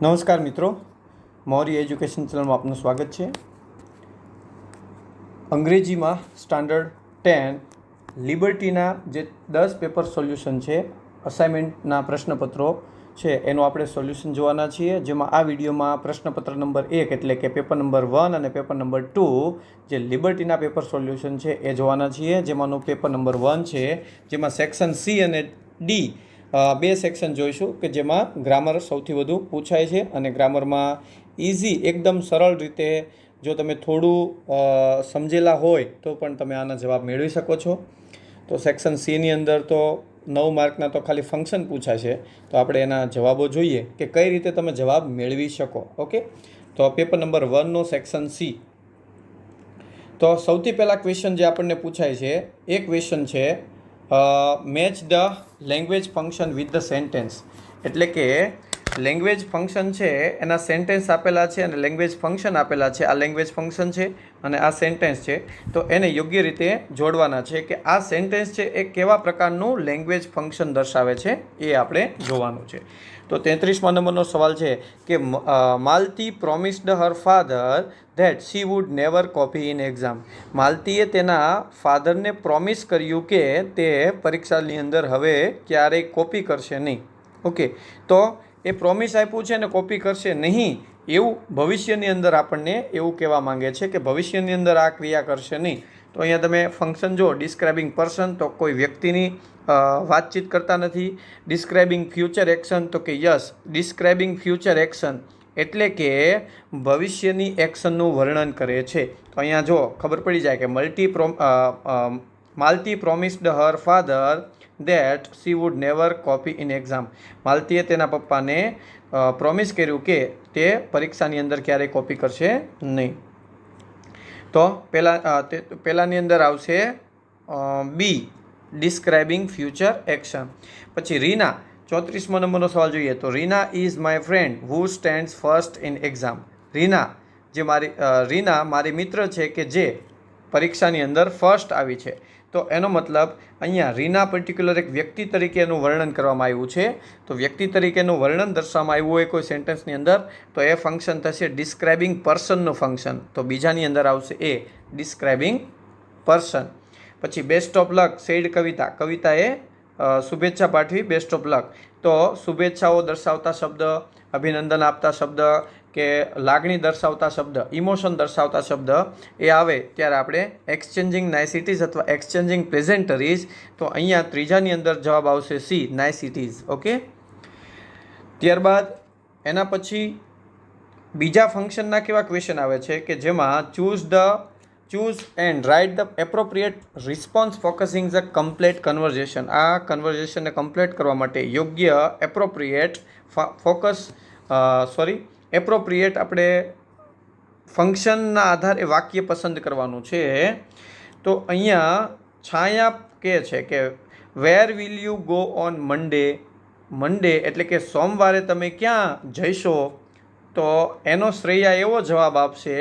નમસ્કાર મિત્રો, મૌર્ય એજ્યુકેશન ચેનલમાં આપનું સ્વાગત છે. અંગ્રેજીમાં સ્ટાન્ડર્ડ 10 લિબર્ટીના જે 10 પેપર સોલ્યુશન છે, અસાઇનમેન્ટના પ્રશ્નપત્રો છે, એનું આપણે સોલ્યુશન જોવાના છીએ. જેમાં આ વિડીયોમાં પ્રશ્નપત્ર નંબર 1 એટલે કે પેપર નંબર 1 અને પેપર નંબર 2 જે લિબર્ટીના પેપર સોલ્યુશન છે એ જોવાના છીએ. જેમાંનું પેપર નંબર 1 છે, જેમાં સેક્શન સી અને ડી બે સેક્શન જોઈશું કે જેમાં ગ્રામર સૌથી વધુ પૂછાય છે. અને ગ્રામરમાં ઇઝી એકદમ સરળ રીતે જો તમે થોડું સમજેલા હોય તો પણ તમે આના જવાબ મેળવી શકો છો. તો સેક્શન સીની અંદર તો 9 માર્કના તો ખાલી ફંક્શન પૂછાય છે. તો આપણે એના જવાબો જોઈએ કે કઈ રીતે તમે જવાબ મેળવી શકો. ઓકે, તો પેપર નંબર 1નો સેક્શન સી. તો સૌથી પહેલાં ક્વેશ્ચન જે આપણને પૂછાય છે એ ક્વેશ્ચન છે match the language function with the sentence. એટલે કે લેંગ્વેજ ફંક્શન છે એના સેન્ટેન્સ આપેલા છે અને લેંગ્વેજ ફંક્શન આપેલા છે. આ લેંગ્વેજ ફંક્શન છે અને આ સેન્ટેન્સ છે. તો એને યોગ્ય રીતે જોડવાના છે કે આ સેન્ટેન્સ છે એ કેવા પ્રકારનું લેંગ્વેજ ફંક્શન દર્શાવે છે એ આપણે જોવાનું છે. તો 33મા નંબરનો સવાલ છે કે Malti promised her father that she would never copy in exam. માલતીએ તેના ફાધરને પ્રોમિસ કર્યું કે તે પરીક્ષાની અંદર હવે ક્યારેય કોપી કરશે નહીં. ઓકે, તો એ પ્રોમિસ આપ્યું છે ને કોપી કરશે નહીં એવું ભવિષ્યની અંદર આપણને એવું કહેવા માંગે છે કે ભવિષ્યની અંદર આ ક્રિયા કરશે નહીં. તો અહીંયા તમે ફંક્શન જો ડિસ્ક્રાઇબિંગ પર્સન, તો કોઈ વ્યક્તિની વાતચીત કરતા નથી. ડિસ્ક્રાઇબિંગ ફ્યુચર એક્શન, તો કે યસ ડિસ્ક્રાઇબિંગ ફ્યુચર એક્શન એટલે કે ભવિષ્યની એક્શનનું વર્ણન કરે છે. તો અહીંયા જો ખબર પડી જાય કે Malti promised her father that she would never copy in exam. માલતીએ તેના પપ્પાને પ્રોમિસ કર્યું કે તે પરીક્ષાની અંદર ક્યારેય કોપી કરશે નહીં. તો પહેલાંની અંદર આવશે બી ડિસ્ક્રાઇબિંગ ફ્યુચર એક્શન. પછી રીના, 34મો નંબરનો સવાલ જોઈએ તો Reena is my friend who stands first in exam. Reena મારી મિત્ર છે કે જે પરીક્ષાની અંદર ફર્સ્ટ આવી છે. તો એનો મતલબ અહીંયા રીના પર્ટિક્યુલર એક વ્યક્તિ તરીકે એનું વર્ણન કરવામાં આવ્યું છે. તો વ્યક્તિ તરીકેનું વર્ણન દર્શાવવામાં આવ્યું હોય કોઈ સેન્ટેન્સની અંદર તો એ ફંક્શન થશે ડિસ્ક્રાઇબિંગ પર્સનનું ફંક્શન. તો બીજાની અંદર આવશે એ ડિસ્ક્રાઇબિંગ પર્સન. પછી બેસ્ટ ઓફ લક સેડ કવિતાએ શુભેચ્છા પાઠવી બેસ્ટ ઓફ લક. તો શુભેચ્છાઓ દર્શાવતા શબ્દ, અભિનંદન આપતા શબ્દ કે લાગણી દર્શાવતા શબ્દ, ઇમોશન દર્શાવતા શબ્દ એ આવે ત્યારે આપણે એક્સચેન્જિંગ નાઇસિટીઝ અથવા એક્સચેન્જિંગ પ્રેઝેન્ટરીઝ. તો અહીંયા ત્રીજાની અંદર જવાબ આવશે સી નાઇસિટીઝ. ઓકે, ત્યારબાદ એના પછી બીજા ફંક્શનના કેવા ક્વેશ્ચન આવે છે કે જેમાં choose and write the appropriate response focusing the complete conversion. આ કન્વર્ઝેશનને કમ્પ્લીટ કરવા માટે યોગ્ય એપ્રોપ્રિએટ આપણે ફંક્શનના આધારે વાક્ય પસંદ કરવાનું છે. તો અહીંયા છાયા કહે છે કે where will you go on Monday એટલે કે સોમવારે તમે ક્યાં જઈશો. તો એનો શ્રેયા એવો જવાબ આપશે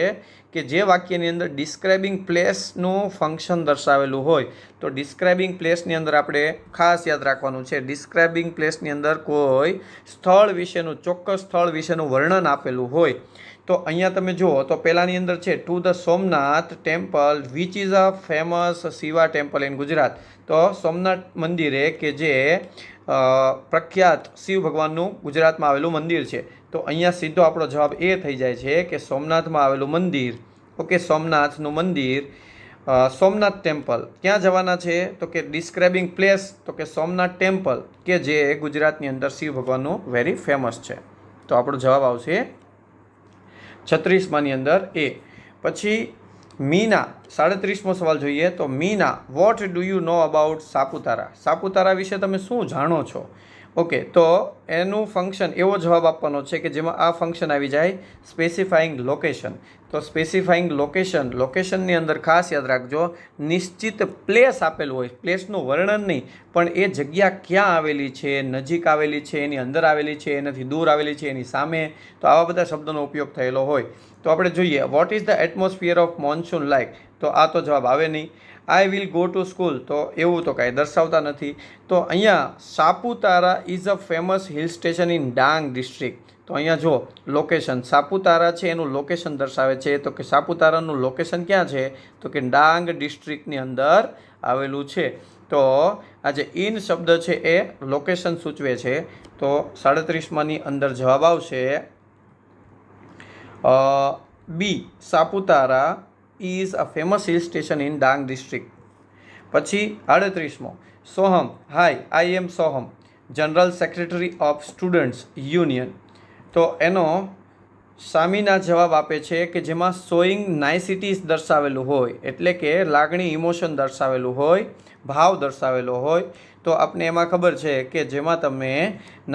કે જે વાક્યની અંદર ડિસ્ક્રાઇબિંગ પ્લેસનું ફંક્શન દર્શાવેલું હોય. તો ડિસ્ક્રાઇબિંગ પ્લેસની અંદર આપણે ખાસ યાદ રાખવાનું છે, ડિસ્ક્રાઇબિંગ પ્લેસની અંદર કોઈ સ્થળ વિશેનું, ચોક્કસ સ્થળ વિશેનું વર્ણન આપેલું હોય. તો અહીંયા તમે જુઓ તો પહેલાંની અંદર છે to the Somnath temple which is a famous Shiva temple in Gujarat. તો સોમનાથ મંદિરે કે જે પ્રખ્યાત શિવ ભગવાનનું ગુજરાતમાં આવેલું મંદિર છે. તો અહીંયા સીધો આપણો જવાબ એ થઈ જાય છે કે સોમનાથમાં આવેલું મંદિર. ઓકે, સોમનાથનું મંદિર, સોમનાથ ટેમ્પલ ક્યાં જવાના છે તો કે ડિસ્ક્રાઇબિંગ પ્લેસ, તો કે સોમનાથ ટેમ્પલ કે જે ગુજરાતની અંદર શિવ ભગવાનનું વેરી ફેમસ છે. તો આપણો જવાબ આવશે 36માની અંદર એ. પછી મીના, 37મો સવાલ જોઈએ તો Meena what do you know about Saputara. Saputara વિશે તમે શું જાણો છો. ઓકે, તો એનું ફંક્શન એવો જવાબ આપવાનો છે કે જેમાં આ ફંક્શન આવી જાય સ્પેસિફાઈંગ લોકેશન. તો સ્પેસિફાઈંગ લોકેશનની અંદર ખાસ યાદ રાખજો નિશ્ચિત પ્લેસ આપેલું હોય, પ્લેસનું વર્ણન નહીં પણ એ જગ્યા ક્યાં આવેલી છે, નજીક આવેલી છે, એની અંદર આવેલી છે, એનાથી દૂર આવેલી છે, એની સામે. તો આવા બધા શબ્દોનો ઉપયોગ થયેલો હોય. તો આપણે જોઈએ what is the atmosphere of monsoon like. તો આ તો જવાબ આવે નહીં. I will go to school, તો એવું તો કાંઈ દર્શાવતા નથી. તો અહીંયા Saputara is a famous hill station in Dang district. તો અહીંયા જો લોકેશન સાપુતારા છે એનું લોકેશન દર્શાવે છે, તો કે સાપુતારાનું લોકેશન ક્યાં છે, તો કે ડાંગ ડિસ્ટ્રિક્ટની અંદર આવેલું છે. તો આ જે ઇન શબ્દ છે એ લોકેશન સૂચવે છે. તો 37માની અંદર જવાબ આવશે B, Saputara is a famous hill station in Dang district. પછી 38મો, Soham, hi I am Soham, general secretary of students union. તો એનો સામીના જવાબ આપે છે કે જેમાં શોઈંગ નાઇસિટીઝ દર્શાવેલું હોય, એટલે કે લાગણી ઇમોશન દર્શાવેલું હોય, ભાવ દર્શાવેલો હોય. તો આપને એમાં ખબર છે કે જેમાં તમે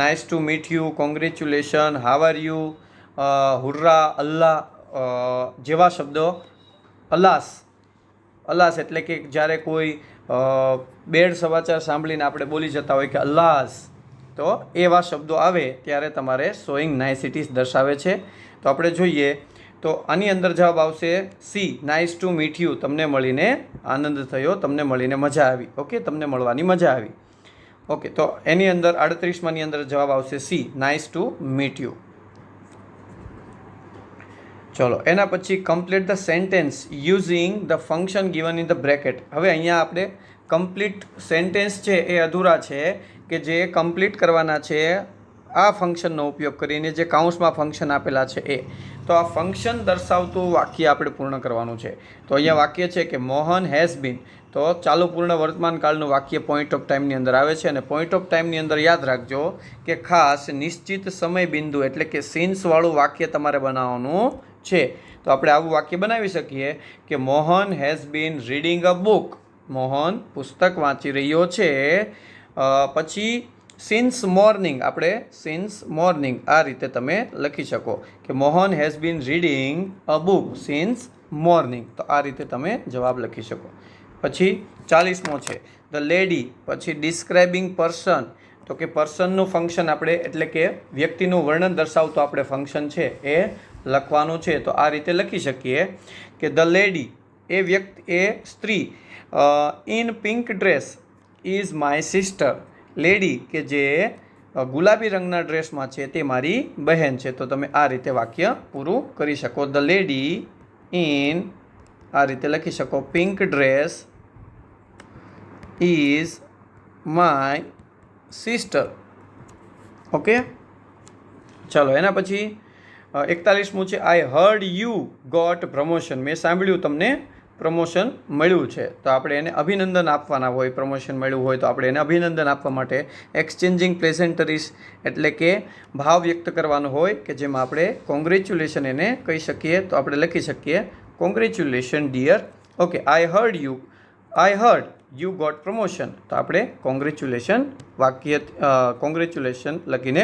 nice to meet you, congratulation, how are you, hurrah, Allah જેવા શબ્દો, અલાસ એટલે કે જ્યારે કોઈ બેડ સમાચાર સાંભળીને આપણે બોલી જતા હોય કે અલ્લાસ, તો એવા શબ્દો આવે ત્યારે તમારે શોઈંગ નાઇસિટીઝ દર્શાવે છે. તો આપણે જોઈએ તો આની અંદર જવાબ આવશે C, nice to meet you, તમને મળીને આનંદ થયો, તમને મળીને મજા આવી. ઓકે, તમને મળવાની મજા આવી. ઓકે, તો એની અંદર 38માની અંદર જવાબ આવશે C, nice to meet you. ચલો એના પછી complete the sentence using the function given in the bracket. હવે અહીંયા આપણે કમ્પ્લીટ સેન્ટેન્સ છે એ અધૂરા છે કે જે કમ્પ્લીટ કરવાના છે આ ફંક્શનનો ઉપયોગ કરીને, જે કાઉન્સમાં ફંક્શન આપેલા છે એ. તો આ ફંક્શન દર્શાવતું વાક્ય આપણે પૂર્ણ કરવાનું છે. તો અહીંયા વાક્ય છે કે મોહન હેઝ બીન, તો ચાલુ પૂર્ણ વર્તમાન કાળનું વાક્ય પોઈન્ટ ઓફ ટાઈમની અંદર આવે છે. અને પોઈન્ટ ઓફ ટાઈમની અંદર યાદ રાખજો કે ખાસ નિશ્ચિત સમય બિંદુ એટલે કે સીન્સવાળું વાક્ય તમારે બનાવવાનું છે. તો આપણે આવું વાક્ય બનાવી શકીએ કે Mohan has been reading a book, Mohan પુસ્તક વાંચી રહ્યો છે. પછી સિન્સ મોર્નિંગ, આપણે સિન્સ મોર્નિંગ આ રીતે તમે લખી શકો કે Mohan has been reading a book since morning. તો આ રીતે તમે જવાબ લખી શકો. પછી 40મો છે ધ લેડી, પછી ડિસ્ક્રાઇબિંગ પર્સન, તો કે પર્સનનું ફંક્શન આપણે એટલે કે વ્યક્તિનું વર્ણન દર્શાવતું આપણે ફંક્શન છે એ લખવાનું છે. તો આ રીતે લખી શકીએ કે ધ લેડી એ વ્યક્તિ એ સ્ત્રી in pink dress is my sister, lady કે જે ગુલાબી રંગના ડ્રેસમાં છે તે મારી બહેન છે. તો તમે આ રીતે વાક્ય પૂરું કરી શકો. ધ લેડી ઇન આ રીતે લખી શકો pink dress is my sister. Okay, ચાલો એના પછી 41મું છે I heard you got promotion, મેં સાંભળ્યું તમને પ્રમોશન મળ્યું છે. તો આપણે એને અભિનંદન આપવાના હોય, પ્રમોશન મળ્યું હોય તો આપણે એને અભિનંદન આપવા માટે એક્સચેન્જિંગ પ્લેઝન્ટરીઝ એટલે કે ભાવ વ્યક્ત કરવાનો હોય કે જેમાં આપણે કોંગ્રેચ્યુલેશન એને કહી શકીએ. તો આપણે લખી શકીએ congratulation dear. Okay, I heard you got promotion, તો આપણે કોંગ્રેચ્યુલેશન વાક્ય કોંગ્રેચ્યુલેશન લખીને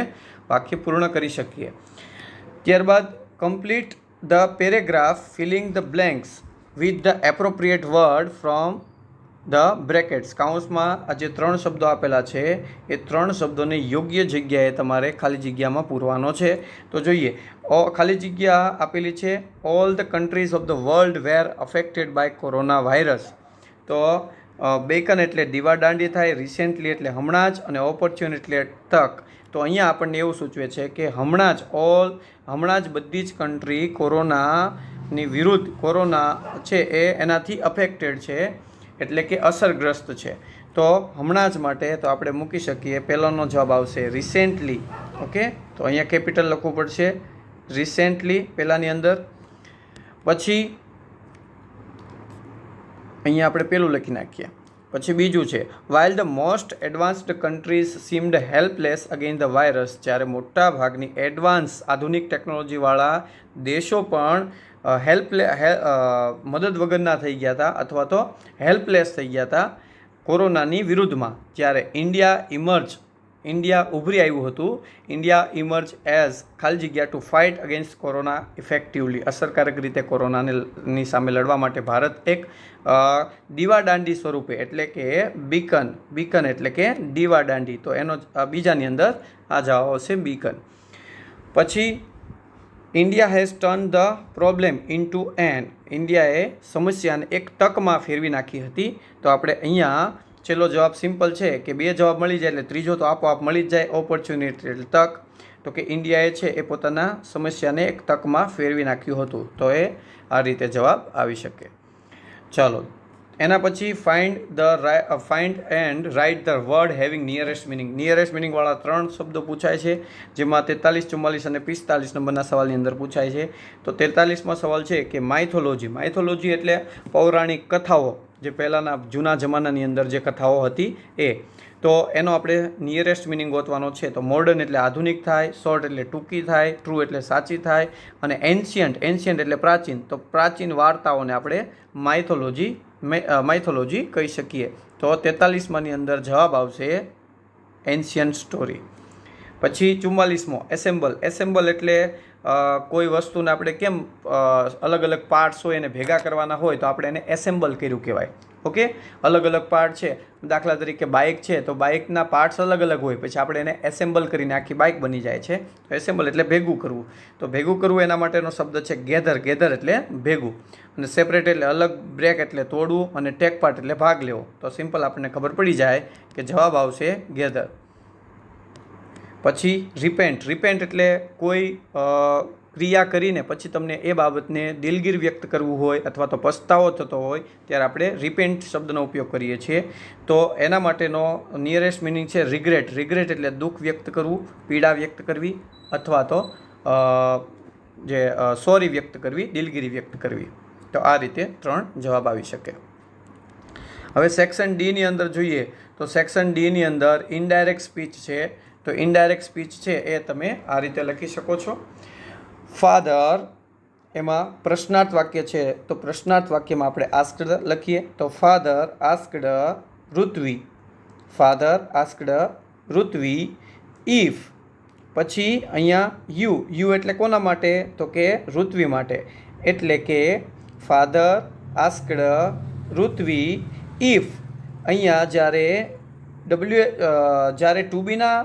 વાક્ય પૂર્ણ કરી શકીએ. ત્યારબાદ complete the paragraph filling the blanks with the appropriate word from the brackets. કાઉન્સમાં આ જે 3 શબ્દો આપેલા છે એ 3 શબ્દોને યોગ્ય જગ્યાએ તમારે ખાલી જગ્યામાં પૂરવાનો છે. તો જોઈએ, ખાલી જગ્યા આપેલી છે all the countries of the world were affected by corona virus. તો બેકન એટલે દીવાદાંડી થાય, રિસેન્ટલી એટલે હમણાં જ, અને ઓપોર્ચ્યુનિટી એટલે તક. તો અહીંયા આપણને એવું સૂચવે છે કે હમણાં જ બધી જ કન્ટ્રી કોરોનાની વિરુદ્ધ, કોરોના છે એ એનાથી અફેક્ટેડ છે એટલે કે અસરગ્રસ્ત છે. તો હમણાં જ માટે તો આપણે મૂકી શકીએ પહેલાંનો જવાબ આવશે રિસેન્ટલી. ઓકે, તો અહીંયા કેપિટલ લખવું પડશે રિસેન્ટલી પહેલાંની અંદર. પછી અહીંયા આપણે પેલું લખી નાખીએ. પછી બીજું છે while the most advanced countries seemed helpless against the virus, જ્યારે મોટા ભાગની એડવાન્સ આધુનિક ટેકનોલોજીવાળા દેશો પણ મદદ વગરના થઈ ગયા હતા અથવા તો હેલ્પલેસ થઈ ગયા હતા કોરોનાની વિરુદ્ધમાં, ત્યારે ઇન્ડિયા ઉભરી આવ્યું હતું. ઇન્ડિયા ઇમર્જ એઝ ખાલી જગ્યા to fight against corona effectively, અસરકારક રીતે કોરોનાની સામે લડવા માટે ભારત એક દીવાદાંડી સ્વરૂપે એટલે કે બીકન એટલે કે દીવાદાંડી. તો એનો બીજાની અંદર આ જવાબ આવશે બીકન. પછી India has turn the problem into an, ઇન્ડિયાએ સમસ્યાને એક તકમાં ફેરવી નાખી હતી. તો આપણે અહીંયા છેલ્લો જવાબ સિમ્પલ છે કે 2 જવાબ મળી જાય એટલે ત્રીજો તો આપોઆપ મળી જ જાય, ઓપોર્ચ્યુનિટી એટલે તક. તો કે ઇન્ડિયાએ છે એ પોતાના સમસ્યાને એક તકમાં ફેરવી નાખ્યું હતું. તો એ આ રીતે જવાબ આવી શકે. ચાલો, એના પછી find and write the word having nearest meaning. Nearest મિનિંગવાળા 3 શબ્દો પૂછાય છે, જેમાં 43, 44 અને 45 નંબરના સવાલની અંદર પૂછાય છે. તો 43માં સવાલ છે કે માઇથોલોજી. માઇથોલોજી એટલે પૌરાણિક કથાઓ, જે પહેલાંના જૂના જમાનાની અંદર જે કથાઓ હતી એ. તો એનો આપણે નિયરેસ્ટ મિનિંગ ગોતવાનો છે. તો મોડર્ન એટલે આધુનિક થાય, શોર્ટ એટલે ટૂંકી થાય, ટ્રુ એટલે સાચી થાય, અને એન્શિયન્ટ એટલે પ્રાચીન. તો પ્રાચીન વાર્તાઓને આપણે માઇથોલોજી કહી શકીએ. તો 43માની અંદર જવાબ આવશે એન્શિયન્ટ સ્ટોરી. પછી 44મો એસેમ્બલ. એસેમ્બલ એટલે કોઈ વસ્તુને આપણે કેમ અલગ અલગ પાર્ટ્સ હોય એને ભેગા કરવાના હોય તો આપણે એને એસેમ્બલ કર્યું કહેવાય. ઓકે, અલગ અલગ પાર્ટ છે. દાખલા તરીકે બાઇક છે, તો બાઇકના પાર્ટ્સ અલગ અલગ હોય, પછી આપણે એને એસેમ્બલ કરીને આખી બાઇક બની જાય છે. તો એસેમ્બલ એટલે ભેગું કરવું. તો ભેગું કરવું એના માટેનો શબ્દ છે ગેધર. ગેધર એટલે ભેગું. અને સેપરેટ એટલે અલગ, બ્રેક એટલે તોડવું, અને ટેક પાર્ટ એટલે ભાગ લેવો. તો સિમ્પલ આપણને ખબર પડી જાય કે જવાબ આવશે ગેધર. પછી રિપેન્ટ. રિપેન્ટ એટલે કોઈ ક્રિયા કરીને પછી તમને એ બાબતને દિલગીર વ્યક્ત કરવું હોય અથવા તો પસ્તાવો થતો હોય ત્યારે આપણે રિપેન્ટ શબ્દનો ઉપયોગ કરીએ છીએ. તો એના માટેનો નિયરેસ્ટ મિનિંગ છે રિગ્રેટ. રિગ્રેટ એટલે દુઃખ વ્યક્ત કરવું, પીડા વ્યક્ત કરવી, અથવા તો સોરી વ્યક્ત કરવી, દિલગીરી વ્યક્ત કરવી. તો આ રીતે 3 જવાબ આવી શકે. હવે સેક્શન ડીની અંદર જોઈએ તો સેક્શન ડીની અંદર ઇનડાયરેક્ટ સ્પીચ છે. તો ઇનડાયરેક્ટ સ્પીચ છે એ તમે આ રીતે લખી શકો છો. ફાધર, એમાં પ્રશ્નાર્થ વાક્ય છે, તો પ્રશ્નાર્થ વાક્યમાં આપણે આસ્કડ લખીએ. તો father asked Ritvi. Father asked Ritvi if. પછી અહીંયા યુ એટલે કોના માટે? તો કે ઋત્વી માટે. એટલે કે ફાધર આસ્કડ ઋત્વી ઇફ. અહીંયા જ્યારે ટુ બીના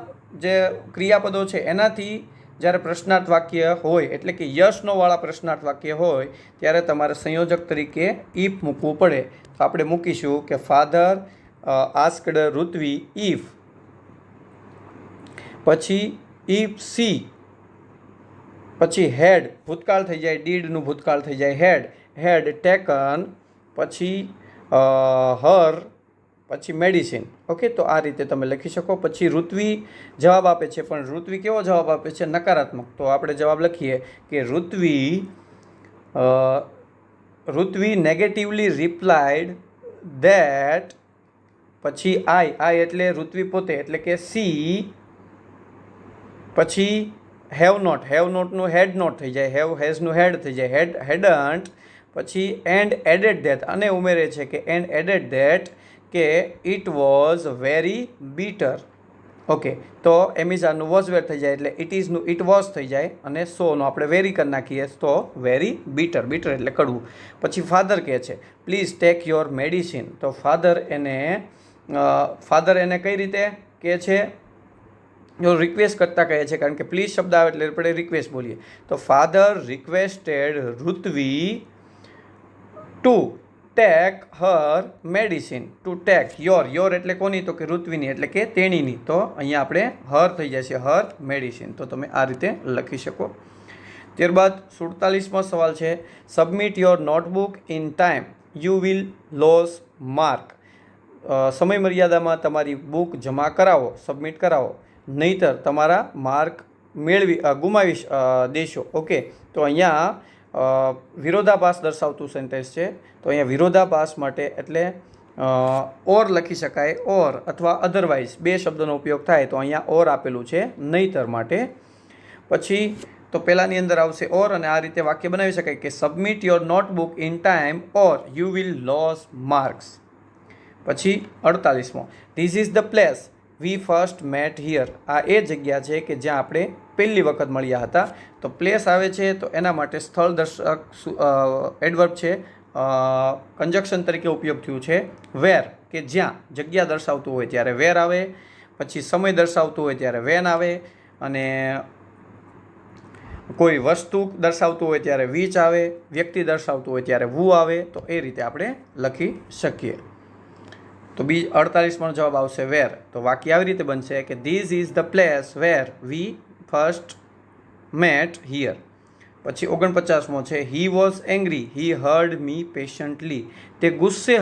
જે ક્રિયાપદો છે એનાથી જ્યારે પ્રશ્નાર્થ વાક્ય હોય, એટલે કે યશનોવાળા પ્રશ્નાર્થ વાક્ય હોય, ત્યારે તમારે સંયોજક તરીકે ઇફ મૂકવું પડે. તો આપણે મૂકીશું કે ફાધર આસ્કડ ઋત્વી ઇફ. પછી ઇફ સી. પછી હેડ, ભૂતકાળ થઈ જાય, ડીડનું ભૂતકાળ થઈ જાય હેડ ટેકન. પછી હર. પછી મેડિસિન. ઓકે, તો આ રીતે તમે લખી શકો. પછી ઋત્વી જવાબ આપે છે, પણ ઋત્વી કેવો જવાબ આપે છે? નકારાત્મક. તો આપણે જવાબ લખીએ કે ઋત્વી નેગેટિવલી રિપ્લાઇડ ધેટ. પછી આઈ એટલે ઋત્વી પોતે, એટલે કે સી. પછી હેવ નોટનું હેડ નોટ થઈ જાય, હેઝનું હેડ થઈ જાય, હેડન્ટ. પછી એન્ડ એડેડ ધેટ, અને ઉમેરે છે કે એન્ડ એડેડ ધેટ કે it was very bitter. Okay, તો એમિઝાનનું વોઝ વેર થઈ જાય એટલે ઇટ ઇઝનું ઇટ વોઝ થઈ જાય, અને સોનું આપણે વેરી કરી નાખીએ તો વેરી બીટર. બીટર એટલે કડવું. પછી ફાધર કહે છે પ્લીઝ ટેક યોર મેડિસિન. તો ફાધર એને કઈ રીતે કહે છે? રિક્વેસ્ટ કરતાં કહે છે, કારણ કે પ્લીઝ શબ્દ આવે એટલે આપણે રિક્વેસ્ટ બોલીએ. તો father requested Ritvi to take her medicine. To take your એટલે કોની? તો કે ઋત્વીની, એટલે કે તેણીની. તો અહીંયા આપણે હર થઈ જશે, હર મેડિસિન. તો તમે આ રીતે લખી શકો. ત્યારબાદ 47મો સવાલ છે submit your notebook in time you will lose mark. સમય મર્યાદામાં તમારી બુક જમા કરાવો, સબમિટ કરાવો, નહીંતર તમારા માર્ક ગુમાવી દેશો. ઓકે, તો અહીંયા વિરોધાભાસ દર્શાવતું સેન્ટેન્સ છે. તો અહીંયા વિરોધાભાસ માટે એટલે ઓર લખી શકાય, ઓર અથવા અધરવાઇઝ 2 શબ્દોનો ઉપયોગ થાય. તો અહીંયા ઓર આપેલું છે નહીંતર માટે. પછી તો પહેલાંની અંદર આવશે ઓર, અને આ રીતે વાક્ય બનાવી શકાય કે submit your notebook in time or you will lose marks. પછી 48મો this is the place we first met here. આ એ જગ્યા છે કે જ્યાં આપણે પહેલી વખત મળ્યા હતા. તો પ્લેસ આવે છે તો એના માટે સ્થળ દર્શક એડવર્બ છે, કંજક્શન તરીકે ઉપયોગ થયું છે વેર, કે જ્યાં જગ્યા દર્શાવતું હોય ત્યારે વેર આવે. પછી સમય દર્શાવતું હોય ત્યારે વેન આવે, અને કોઈ વસ્તુ દર્શાવતું હોય ત્યારે વિચ આવે, વ્યક્તિ દર્શાવતું હોય ત્યારે વુ આવે. તો એ રીતે આપણે લખી શકીએ. તો 48માં જવાબ આવશે વેર. તો વાક્ય આવી રીતે બનશે કે this is the place where we first met here. પછી 49મો છે he was angry, he heard me patiently. તે ગુસ્સે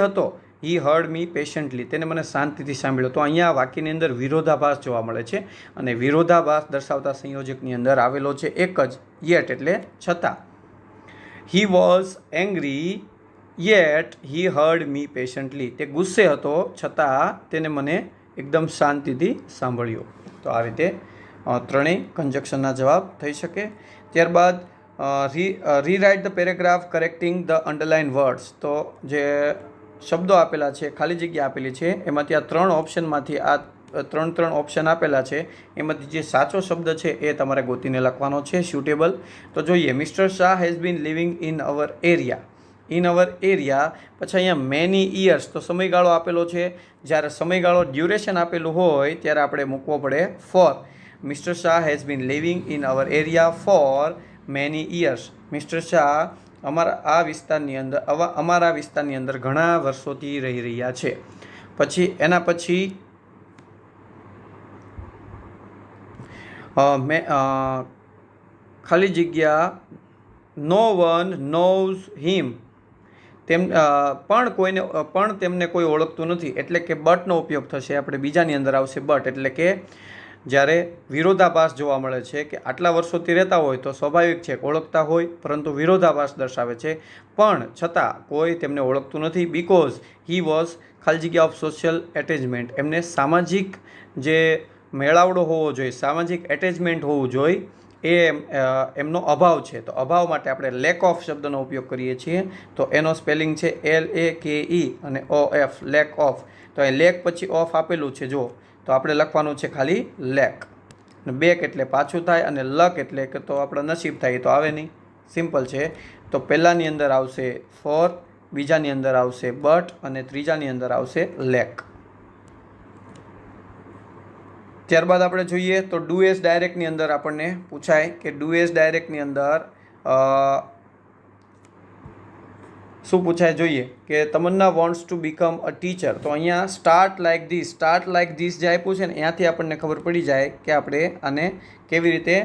હતો હી હર્ડ મી પેશન્ટલી, તેને મને શાંતિથી સાંભળ્યો. તો અહીંયા વાક્યની અંદર વિરોધાભાસ જોવા મળે છે અને વિરોધાભાસ દર્શાવતા સંયોજકની અંદર આવેલો છે એક જ યેટ એટલે છતાં. He was angry yet he heard me patiently. તે ગુસ્સે હતો છતાં તેને મને એકદમ શાંતિથી સાંભળ્યો. તો આ રીતે ત્રણેય કંજક્શનના જવાબ થઈ શકે. ત્યારબાદ rewrite the paragraph correcting the underline words. તો જે શબ્દો આપેલા છે, ખાલી જગ્યા આપેલી છે, એમાંથી આ 3 ઓપ્શનમાંથી આ 3 ઓપ્શન આપેલા છે એમાંથી જે સાચો શબ્દ છે એ તમારે ગોતીને લખવાનો છે સ્યુટેબલ. તો જોઈએ, mister Shah has been living in our area. પછી અહીંયા મેની ઇયર્સ, તો સમયગાળો આપેલો છે. જ્યારે સમયગાળો ડ્યુરેશન આપેલું હોય ત્યારે આપણે મૂકવો પડે for. Mister Shah has been living in our area for many years. Mister Shah અમારા વિસ્તારની અંદર ઘણા વર્ષોથી રહી રહ્યા છે. પછી એના પછી ખાલી જગ્યા નો વન નોઝ હિમ. પણ તેમને કોઈ ઓળખતું નથી, એટલે કે બટનો ઉપયોગ થશે. આપણે બીજાની અંદર આવશે બટ, એટલે કે જ્યારે વિરોધાભાસ જોવા મળે છે કે આટલા વર્ષોથી રહેતા હોય તો સ્વાભાવિક છે ઓળખતા હોય, પરંતુ વિરોધાભાસ દર્શાવે છે પણ છતાં કોઈ તેમને ઓળખતું નથી. બીકોઝ હી વોઝ ખાલી જગ્યા ઓફ સોશિયલ એટેચમેન્ટ. એમને સામાજિક જે મેળાવડો હોવો જોઈએ, સામાજિક એટેચમેન્ટ હોવું જોઈએ, એ એમનો અભાવ છે. તો અભાવ માટે આપણે લેક ઓફ શબ્દનો ઉપયોગ કરીએ છીએ. તો એનો સ્પેલિંગ છે LAKE અને OF, લેક ઓફ. તો એ લેક પછી ઓફ આપેલું છે જો, તો આપણે લખવાનું છે ખાલી લેક. બેક એટલે પાછું થાય અને લક એટલે કે તો આપણે નસીબ થાય, તો આવે નહીં, સિમ્પલ છે. તો પહેલાની અંદર આવશે ફોર, બીજાની અંદર આવશે બટ અને ત્રીજાની અંદર આવશે લેક. ત્યારબાદ આપણે જોઈએ તો ડુ એઝ ડાયરેક્ટની અંદર આપણને પૂછાય કે ડુ એઝ ડાયરેક્ટની અંદર શું પૂછાય જોઈએ કે Tamanna wants to become a teacher. તો અહીંયા સ્ટાર્ટ લાઇક ધીસ જે આપ્યું છે ને ત્યાંથી આપણને ખબર પડી જાય કે આપણે આને કેવી રીતે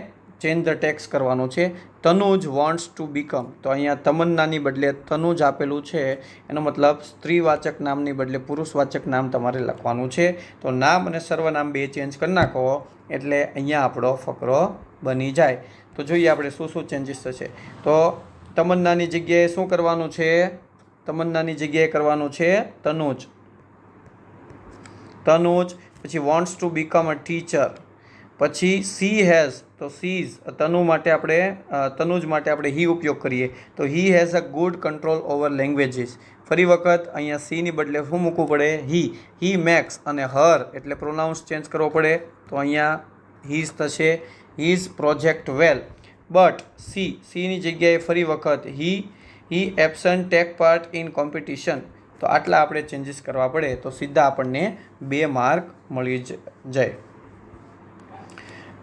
ચેન્જ ધ ટેક્સ કરવાનું છે. Tanuj wants to become. તો અહીંયા તમન્નાની બદલે તનુજ આપેલું છે, એનો મતલબ સ્ત્રીવાચક નામની બદલે પુરુષવાચક નામ તમારે લખવાનું છે. તો નામ અને સર્વનામ બે ચેન્જ કરી નાખો એટલે અહીંયા આપણો ફકરો બની જાય. તો જોઈએ આપણે શું શું ચેન્જીસ થશે. તો તમન્નાની જગ્યાએ શું કરવાનું છે? તમન્નાની જગ્યાએ કરવાનું છે તનુજ. પછી wants to become a teacher. પછી સી હેઝ, તો સીઝ તનુજ માટે આપણે હી ઉપયોગ કરીએ તો he has a good control over languages. ફરી વખત અહીંયા સીની બદલે શું મૂકવું પડે? હી મેક્સ અને હર એટલે પ્રોનાઉન્સ ચેન્જ કરવો પડે. તો અહીંયા હીઝ થશે હીઝ પ્રોજેક્ટ વેલ. બટ સીની જગ્યાએ ફરી વખત he absent take part in competition. તો આટલા આપણે ચેન્જીસ કરવા પડે તો સીધા આપણને 2 માર્ક મળી જાય.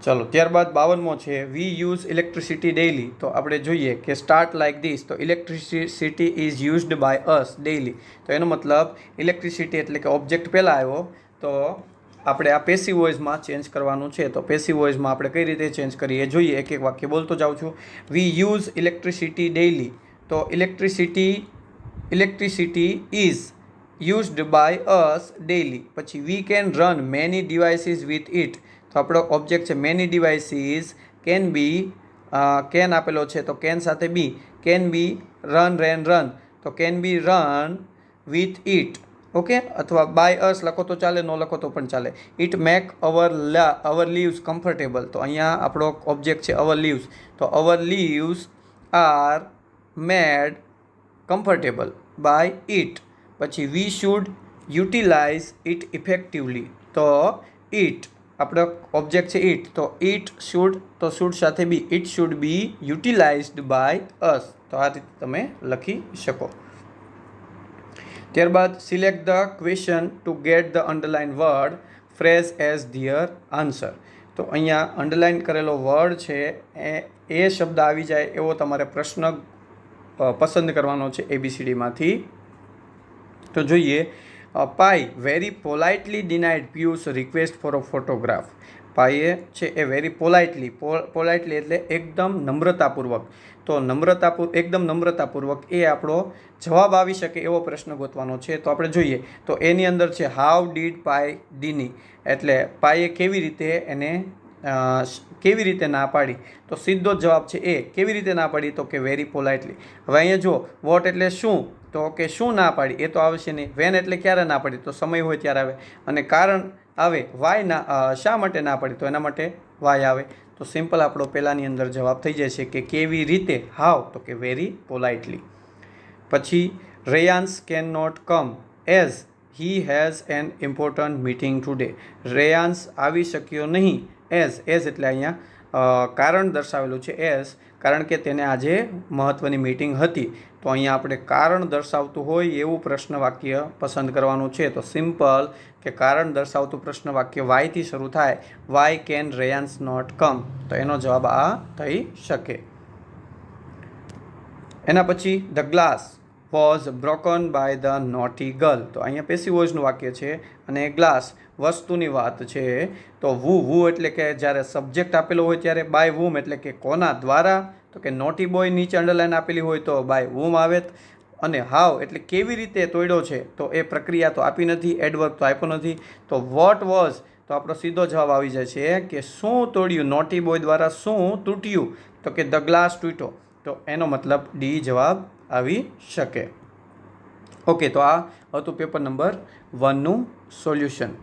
ચલો ત્યારબાદ 52મો છે વી યુઝ ઇલેક્ટ્રિસિટી ડેઇલી. તો આપણે જોઈએ કે સ્ટાર્ટ લાઇક ધીસ. તો electricity is used by us daily. તો એનો મતલબ ઇલેક્ટ્રિસિટી એટલે કે ઓબ્જેક્ટ પહેલાં આવ્યો તો આપણે આ પેસિવ વોઇસમાં ચેન્જ કરવાનું છે. તો પેસિવ વોઇસમાં આપણે કઈ રીતે ચેન્જ કરીએ જોઈએ. એક વાક્ય બોલતો જાઉં છું. We use electricity daily. તો electricity is used by us daily. પછી we can run many devices with it. તો આપણો ઓબ્જેક્ટ છે મેની ડિવાઇસીસ. કેન આપેલો છે તો કેન સાથે બી. Can be run. તો can be run with it. Okay, અથવા બાય અસ લખો તો ચાલે, ન લખો તો પણ ચાલે. It make our lives comfortable. તો અહીંયા આપણો ઓબ્જેક્ટ છે અવર લીવ્સ. તો our lives are made comfortable by it. પછી we should utilise it effectively. તો ઇટ આપણો ઓબ્જેક્ટ છે ઇટ, તો ઇટ શુડ, તો શુડ સાથે be. It should be utilised by અસ. તો આ રીતે તમે લખી શકો. ત્યારબાદ select the question to get the underline word phrase as their answer. તો અહીંયા અંડરલાઇન કરેલો વર્ડ છે એ શબ્દ આવી જાય એવો તમારે પ્રશ્ન પસંદ કરવાનો છે ABCDમાંથી. તો જોઈએ Pai very politely denied Piyush request for a photograph. ભાઈએ છે એ વેરી પોલાઇટલી એટલે એકદમ નમ્રતાપૂર્વક. તો એકદમ નમ્રતાપૂર્વક એ આપણો જવાબ આવી શકે એવો પ્રશ્ન ગોતવાનો છે. તો આપણે જોઈએ તો એની અંદર છે હાઉ ડીડ પાય ડીની, એટલે પાયે કેવી રીતે એને કેવી રીતે ના પાડી. તો સીધો જ જવાબ છે એ કેવી રીતે ના પાડી, તો કે વેરી પોલાઇટલી. હવે અહીંયા જો વોટ એટલે શું, તો કે શું ના પાડી એ તો આવશે નહીં. વેન એટલે ક્યારે ના પાડી, તો સમય હોય ત્યારે આવે. અને કારણ આવે વાય ના, શા માટે ના પાડી, તો એના માટે વાય આવે. તો સિમ્પલ આપણો પહેલાંની અંદર જવાબ થઈ જાય છે કે કેવી રીતે, હાવ, તો કે વેરી પોલાઇટલી. પછી Reyansh can not come as he has an important meeting today. Reyansh આવી શક્યો નહીં એઝ એટલે અહીંયા કારણ દર્શાવેલું છે એઝ, કારણ કે તેને આજે મહત્ત્વની મીટિંગ હતી. તો અહીંયા આપણે કારણ દર્શાવતું હોય એવું પ્રશ્ન વાક્ય પસંદ કરવાનું છે. તો સિમ્પલ કે કારણ દર્શાવતું પ્રશ્ન વાક્ય વાયથી શરૂ થાય, why can Ryan's not come, તો એનો જવાબ આ થઈ શકે. એના પછી the glass was broken by the naughty girl. તો અહીંયા પેસિવ વોઇસનું વાક્ય છે અને ગ્લાસ વસ્તુની વાત છે. તો વુ એટલે કે જ્યારે સબ્જેક્ટ આપેલો હોય ત્યારે બાય વુમ એટલે કે કોના દ્વારા, તો કે નોટી બોય નીચે અંડરલાઈન આપેલી હોય તો બાય વુમ આવે. અને હાવ એટલે કેવી રીતે તોડ્યો છે, તો એ પ્રક્રિયા તો આપી નથી, એડવર્બ તો આપ્યો નથી. તો વોટ વોઝ, તો આપણો સીધો જવાબ આવી જાય છે કે શું તોડ્યું, નોટી બોય દ્વારા શું તૂટ્યું, તો કે ધ ગ્લાસ તૂટ્યો. તો એનો મતલબ ડી જવાબ આવી શકે. ઓકે, તો આ હતું પેપર નંબર 1નું સોલ્યુશન.